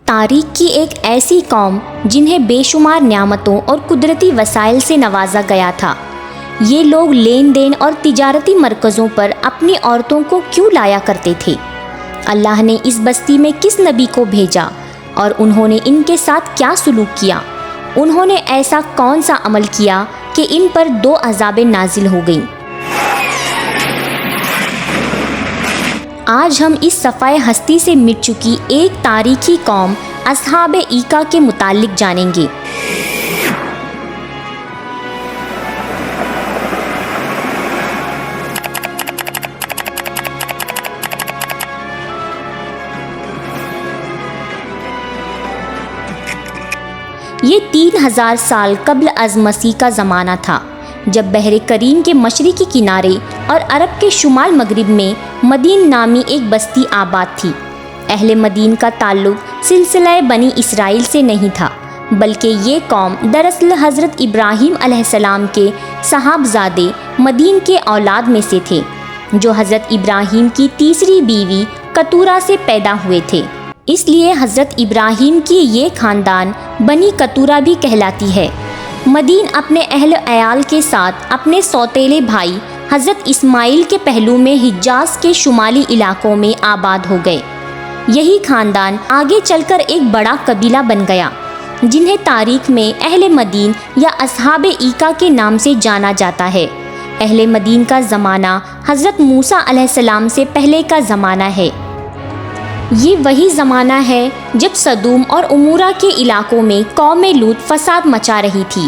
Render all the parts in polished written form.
تاریخ کی ایک ایسی قوم جنہیں بے شمار نعمتوں اور قدرتی وسائل سے نوازا گیا تھا، یہ لوگ لین دین اور تجارتی مرکزوں پر اپنی عورتوں کو کیوں لایا کرتے تھے؟ اللہ نے اس بستی میں کس نبی کو بھیجا اور انہوں نے ان کے ساتھ کیا سلوک کیا؟ انہوں نے ایسا کون سا عمل کیا کہ ان پر 2 عذابیں نازل ہو گئیں؟ آج ہم اس صفحۂ ہستی سے مٹ چکی ایک تاریخی قوم اصحاب ایکا کے متعلق جانیں گے۔ یہ 3000 سال قبل از مسیح کا زمانہ تھا، جب بحر کریم کے مشرقی کنارے اور عرب کے شمال مغرب میں مدین نامی ایک بستی آباد تھی۔ اہل مدین کا تعلق سلسلہ بنی اسرائیل سے نہیں تھا، بلکہ یہ قوم دراصل حضرت ابراہیم علیہ السلام کے صاحبزادے مدین کے اولاد میں سے تھے، جو حضرت ابراہیم کی تیسری بیوی کتورہ سے پیدا ہوئے تھے۔ اس لیے حضرت ابراہیم کی یہ خاندان بنی کتورہ بھی کہلاتی ہے۔ مدین اپنے اہل عیال کے ساتھ اپنے سوتیلے بھائی حضرت اسماعیل کے پہلو میں حجاز کے شمالی علاقوں میں آباد ہو گئے۔ یہی خاندان آگے چل کر ایک بڑا قبیلہ بن گیا، جنہیں تاریخ میں اہل مدین یا اصحاب ایکا کے نام سے جانا جاتا ہے۔ اہل مدین کا زمانہ حضرت موسیٰ علیہ السلام سے پہلے کا زمانہ ہے۔ یہ وہی زمانہ ہے جب سدوم اور عمورہ کے علاقوں میں قوم لوط فساد مچا رہی تھی۔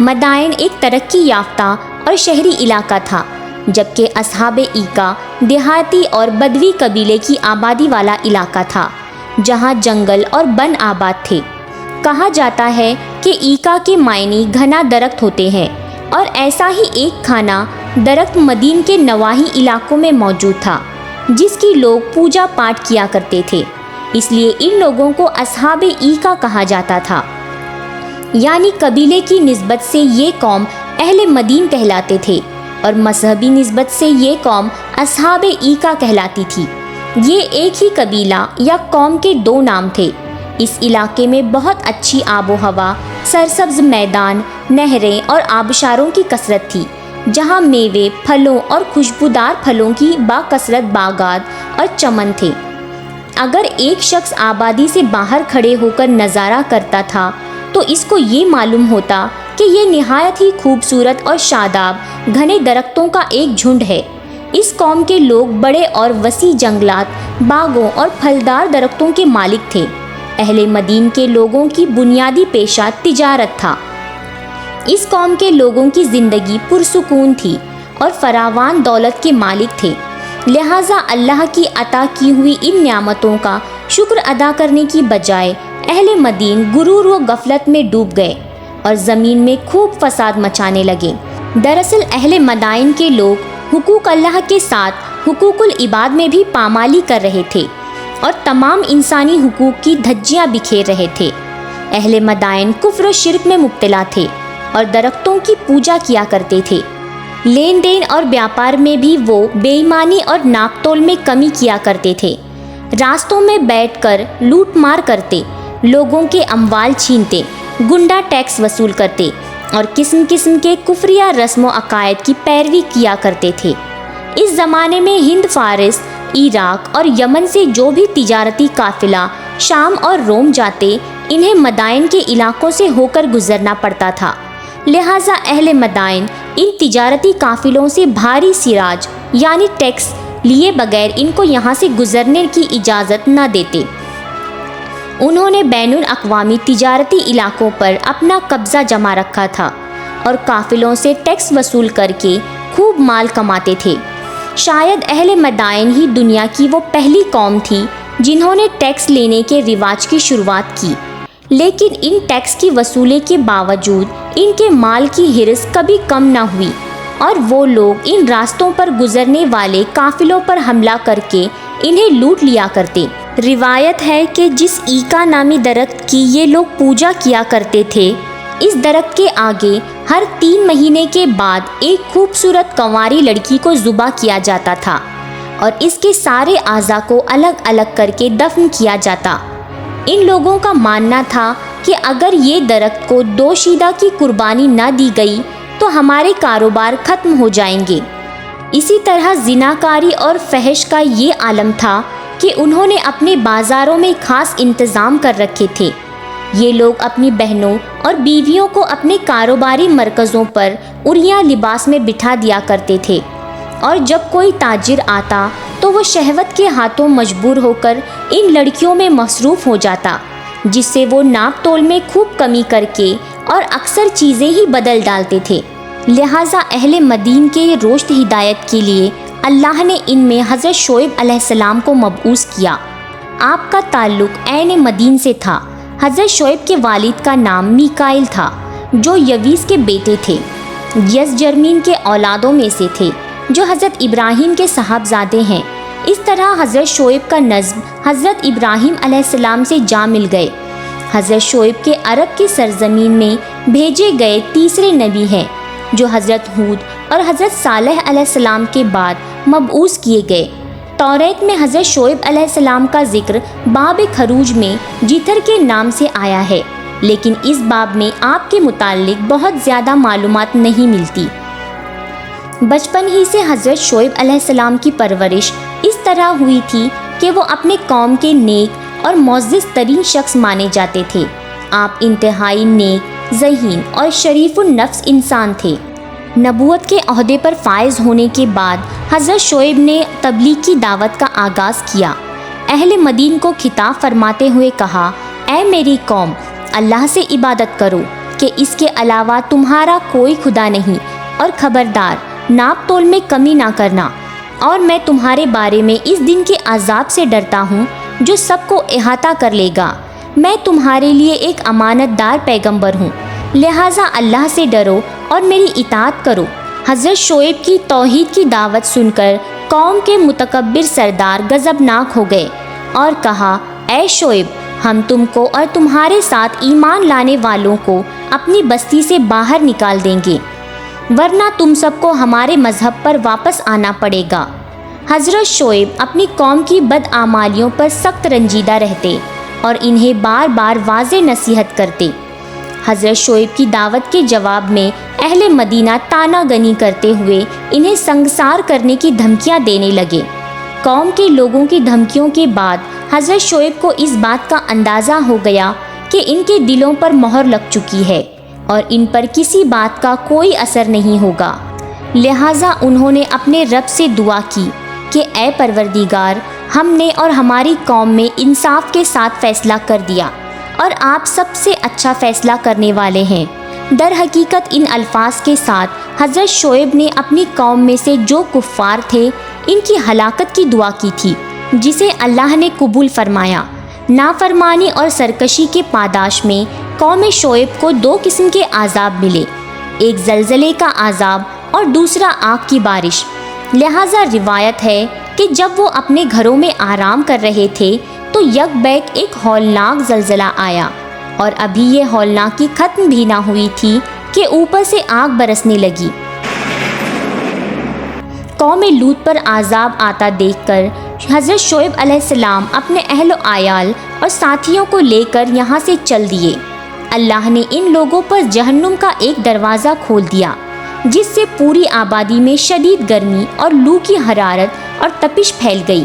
مدائن ایک ترقی یافتہ اور شہری علاقہ تھا، جبکہ اصحاب ایکا دیہاتی اور بدوی قبیلے کی آبادی والا علاقہ تھا، جہاں جنگل اور بن آباد تھے۔ کہا جاتا ہے کہ ایکا کے معنی گھنا درخت ہوتے ہیں، اور ایسا ہی ایک گھنا درخت مدین کے نواحی علاقوں میں موجود تھا، جس کی لوگ پوجا پاٹ کیا کرتے تھے، اس لیے ان لوگوں کو اصحاب ایکا کہا جاتا تھا۔ یعنی قبیلے کی نسبت سے یہ قوم اہل مدین کہلاتے تھے، اور مذہبی نسبت سے یہ قوم اصحاب ایکا کہلاتی تھی۔ یہ ایک ہی قبیلہ یا قوم کے 2 نام تھے۔ اس علاقے میں بہت اچھی آب و ہوا، سرسبز میدان، نہریں اور آبشاروں کی کثرت تھی، جہاں میوے، پھلوں اور خوشبودار پھلوں کی باکثرت باغات اور چمن تھے۔ اگر ایک شخص آبادی سے باہر کھڑے ہو کر نظارہ کرتا تھا تو اس کو یہ معلوم ہوتا کہ یہ نہایت ہی خوبصورت اور شاداب گھنے درختوں کا ایک جھنڈ ہے۔ اس قوم کے لوگ بڑے اور وسیع جنگلات، باغوں اور پھلدار درختوں کے مالک تھے۔ اہل مدین کے لوگوں کی بنیادی پیشہ تجارت تھا۔ اس قوم کے لوگوں کی زندگی پرسکون تھی اور فراوان دولت کے مالک تھے، لہٰذا اللہ کی عطا کی ہوئی ان نعمتوں کا شکر ادا کرنے کی بجائے اہل مدین غرور و غفلت میں ڈوب گئے اور زمین میں خوب فساد مچانے لگے۔ دراصل اہل مدائن کے لوگ حقوق اللہ کے ساتھ حقوق العباد میں بھی پامالی کر رہے تھے اور تمام انسانی حقوق کی دھجیاں بکھیر رہے تھے۔ اہل مدائن کفر و شرک میں مبتلا تھے اور درختوں کی پوجا کیا کرتے تھے۔ لین دین اور بیاپار میں بھی وہ بے ایمانی اور ناپ تول میں کمی کیا کرتے تھے۔ راستوں میں بیٹھ کر لوٹ مار کرتے، لوگوں کے اموال چھینتے، گنڈا ٹیکس وصول کرتے اور قسم قسم کے کفریہ رسم و عقائد کی پیروی کیا کرتے تھے۔ اس زمانے میں ہند، فارس، عراق اور یمن سے جو بھی تجارتی قافلہ شام اور روم جاتے، انہیں مدائن کے علاقوں سے ہو کر گزرنا پڑتا تھا، لہٰذا اہل مدائن ان تجارتی قافلوں سے بھاری سراج یعنی ٹیکس لیے بغیر ان کو یہاں سے گزرنے کی اجازت نہ دیتے۔ انہوں نے بین الاقوامی تجارتی علاقوں پر اپنا قبضہ جما رکھا تھا اور قافلوں سے ٹیکس وصول کر کے خوب مال کماتے تھے۔ شاید اہل مدائن ہی دنیا کی وہ پہلی قوم تھی جنہوں نے ٹیکس لینے کے رواج کی شروعات کی، لیکن ان ٹیکس کی وصولی کے باوجود ان کے مال کی ہرس کبھی کم نہ ہوئی اور وہ لوگ ان راستوں پر گزرنے والے قافلوں پر حملہ کر کے انہیں لوٹ لیا کرتے۔ روایت ہے کہ جس ایکا نامی درخت کی یہ لوگ پوجا کیا کرتے تھے، اس درخت کے آگے ہر 3 مہینے کے بعد ایک خوبصورت کنواری لڑکی کو ذبح کیا جاتا تھا اور اس کے سارے اعضاء کو الگ الگ کر کے دفن کیا جاتا۔ ان لوگوں کا ماننا تھا کہ اگر یہ درخت کو دوشیدہ کی قربانی نہ دی گئی تو ہمارے کاروبار ختم ہو جائیں گے۔ اسی طرح زناکاری اور فحش کا یہ عالم تھا کہ انہوں نے اپنے بازاروں میں خاص انتظام کر رکھے تھے۔ یہ لوگ اپنی بہنوں اور بیویوں کو اپنے کاروباری مرکزوں پر عریاں لباس میں بٹھا دیا کرتے تھے، اور جب کوئی تاجر آتا تو وہ شہوت کے ہاتھوں مجبور ہو کر ان لڑکیوں میں مصروف ہو جاتا، جس سے وہ ناپ تول میں خوب کمی کر کے اور اکثر چیزیں ہی بدل ڈالتے تھے۔ لہٰذا اہل مدین کے روشد ہدایت کے لیے اللہ نے ان میں حضرت شعیب علیہ السلام کو مبعوث کیا۔ آپ کا تعلق عین مدین سے تھا۔ حضرت شعیب کے والد کا نام میکائل تھا، جو یویس کے بیٹے تھے، یس جرمین کے اولادوں میں سے تھے، جو حضرت ابراہیم کے صاحبزادے ہیں۔ اس طرح حضرت شعیب کا نسب حضرت ابراہیم علیہ السلام سے جا مل گئے۔ حضرت شعیب کے عرب کی سرزمین میں بھیجے گئے تیسرے نبی ہیں، جو حضرت ہود اور حضرت صالح علیہ السلام کے بعد مبعوث کیے گئے۔ توریت میں حضرت شعیب علیہ السلام کا ذکر باب خروج میں جیتھر کے نام سے آیا ہے، لیکن اس باب میں آپ کے متعلق بہت زیادہ معلومات نہیں ملتی۔ بچپن ہی سے حضرت شعیب علیہ السلام کی پرورش اس طرح ہوئی تھی کہ وہ اپنے قوم کے نیک اور معزز ترین شخص مانے جاتے تھے۔ آپ انتہائی نیک، ذہین اور شریف النفس انسان تھے۔ نبوت کے عہدے پر فائز ہونے کے بعد حضرت شعیب نے تبلیغ کی دعوت کا آغاز کیا۔ اہل مدین کو خطاب فرماتے ہوئے کہا، اے میری قوم، اللہ سے عبادت کرو کہ اس کے علاوہ تمہارا کوئی خدا نہیں، اور خبردار ناپ تول میں کمی نہ کرنا، اور میں تمہارے بارے میں اس دن کے عذاب سے ڈرتا ہوں جو سب کو احاطہ کر لے گا۔ میں تمہارے لیے ایک امانت دار پیغمبر ہوں، لہٰذا اللہ سے ڈرو اور میری اطاعت کرو۔ حضرت شعیب کی توحید کی دعوت سن کر قوم کے متکبر سردار غضبناک ہو گئے اور کہا، اے شعیب، ہم تم کو اور تمہارے ساتھ ایمان لانے والوں کو اپنی بستی سے باہر نکال دیں گے، ورنہ تم سب کو ہمارے مذہب پر واپس آنا پڑے گا۔ حضرت شعیب اپنی قوم کی بدعمالیوں پر سخت رنجیدہ رہتے اور انہیں بار بار واضح نصیحت کرتے۔ حضرت شعیب کی دعوت کے جواب میں اہل مدینہ تانا گنی کرتے ہوئے انہیں سنگسار کرنے کی دھمکیاں دینے لگے۔ قوم کے لوگوں کی دھمکیوں کے بعد حضرت شعیب کو اس بات کا اندازہ ہو گیا کہ ان کے دلوں پر مہر لگ چکی ہے اور ان پر کسی بات کا کوئی اثر نہیں ہوگا۔ لہٰذا انہوں نے اپنے رب سے دعا کی کہ اے پروردگار، ہم نے اور ہماری قوم میں انصاف کے ساتھ فیصلہ کر دیا، اور آپ سب سے اچھا فیصلہ کرنے والے ہیں۔ در حقیقت ان الفاظ کے ساتھ حضرت شعیب نے اپنی قوم میں سے جو کفار تھے ان کی ہلاکت کی دعا کی تھی، جسے اللہ نے قبول فرمایا۔ نافرمانی اور سرکشی کے پاداش میں قوم شعیب کو دو قسم کے عذاب ملے، ایک زلزلے کا عذاب اور دوسرا آگ کی بارش۔ لہٰذا روایت ہے کہ جب وہ اپنے گھروں میں آرام کر رہے تھے تو یک بیک ایک ہولناک زلزلہ آیا، اور ابھی یہ ہولناکی ختم بھی نہ ہوئی تھی کہ اوپر سے آگ برسنے لگی۔ قوم لوط پر عذاب آتا دیکھ کر حضرت شعیب علیہ السلام اپنے اہل و عیال اور ساتھیوں کو لے کر یہاں سے چل دیے۔ اللہ نے ان لوگوں پر جہنم کا ایک دروازہ کھول دیا، جس سے پوری آبادی میں شدید گرمی اور لو کی حرارت اور تپش پھیل گئی،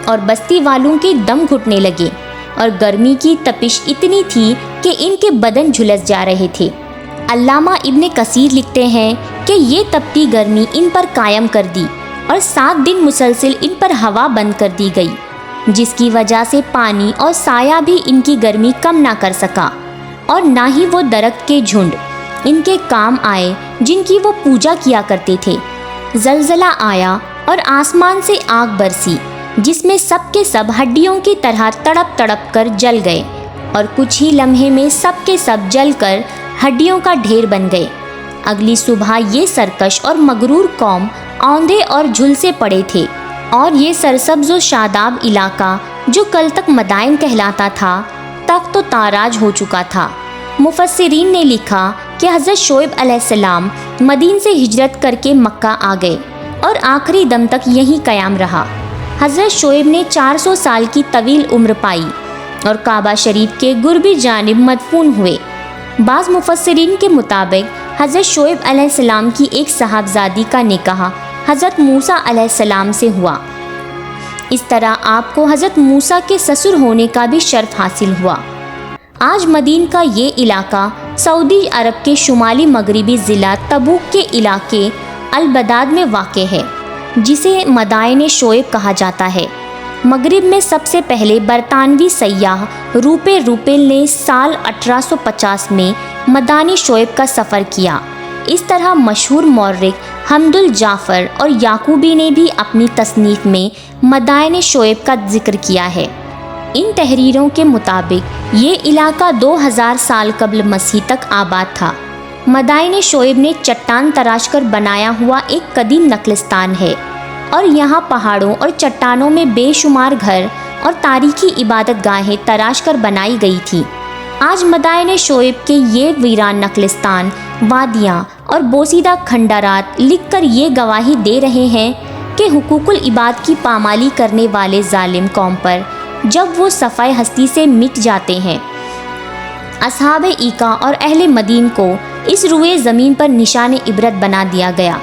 اور بستی والوں کے دم گھٹنے لگے، اور گرمی کی تپش اتنی تھی کہ ان کے بدن جھلس جا رہے تھے۔ علامہ ابن کثیر لکھتے ہیں کہ یہ تپتی گرمی ان پر قائم کر دی، اور 7 دن مسلسل ان پر ہوا بند کر دی گئی، جس کی وجہ سے پانی اور سایہ بھی ان کی گرمی کم نہ کر سکا، اور نہ ہی وہ درخت کے جھنڈ ان کے کام آئے جن کی وہ پوجا کیا کرتے تھے۔ زلزلہ آیا اور آسمان سے آگ برسی، جس میں سب کے سب ہڈیوں کی طرح تڑپ تڑپ کر جل گئے، اور کچھ ہی لمحے میں سب کے سب جل کر ہڈیوں کا ڈھیر بن گئے۔ اگلی صبح یہ سرکش اور مغرور قوم اوندھے اور جھلسے پڑے تھے، اور یہ سرسبز و شاداب علاقہ جو کل تک مدائن کہلاتا تھا تخت و تاراج ہو چکا تھا۔ مفسرین نے لکھا کہ حضرت شعیب علیہ السلام مدین سے ہجرت کر کے مکہ آ گئے اور آخری دم تک یہیں قیام رہا۔ حضرت شعیب نے 400 سال کی طویل عمر پائی اور کعبہ شریف کے غربی جانب مدفون ہوئے۔ بعض مفسرین کے مطابق حضرت شعیب علیہ السلام کی ایک صاحبزادی کا نکاح حضرت موسیٰ علیہ السلام سے ہوا۔ اس طرح آپ کو حضرت موسیٰ کے سسر ہونے کا بھی شرف حاصل ہوا۔ آج مدین کا یہ علاقہ سعودی عرب کے شمالی مغربی ضلع تبوک کے علاقے البداد میں واقع ہے، جسے مدائن شعیب کہا جاتا ہے۔ مغرب میں سب سے پہلے برطانوی سیاح روپے روپیل نے سال 1850 میں مدائن شعیب کا سفر کیا۔ اس طرح مشہور مورخ حمد الجعفر اور یعقوبی نے بھی اپنی تصنیف میں مدائن شعیب کا ذکر کیا ہے۔ ان تحریروں کے مطابق یہ علاقہ 2000 سال قبل مسیح تک آباد تھا۔ مدائن شعیب نے چٹان تراش کر بنایا ہوا ایک قدیم نقلستان ہے، اور یہاں پہاڑوں اور چٹانوں میں بے شمار گھر اور تاریخی عبادت گاہیں تراش کر بنائی گئی تھی۔ آج مدائن شعیب کے یہ ویران نقلستان، وادیاں اور بوسیدہ کھنڈرات لکھ کر یہ گواہی دے رہے ہیں کہ حقوق العباد کی پامالی کرنے والے ظالم قوم پر جب وہ صفائے ہستی سے مٹ جاتے ہیں، اصحاب ایکا اور اہل مدین کو اس روئے زمین پر نشان عبرت بنا دیا گیا،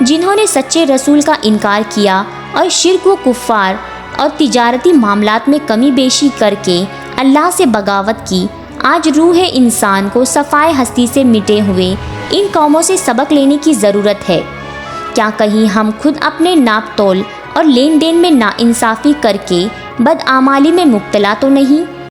جنہوں نے سچے رسول کا انکار کیا اور شرک و کفار اور تجارتی معاملات میں کمی بیشی کر کے اللہ سے بغاوت کی۔ آج روح انسان کو صفائے ہستی سے مٹے ہوئے ان قوموں سے سبق لینے کی ضرورت ہے۔ کیا کہیں ہم خود اپنے ناپ تول اور لین دین میں ناانصافی کر کے بدعمالی میں مبتلا تو نہیں؟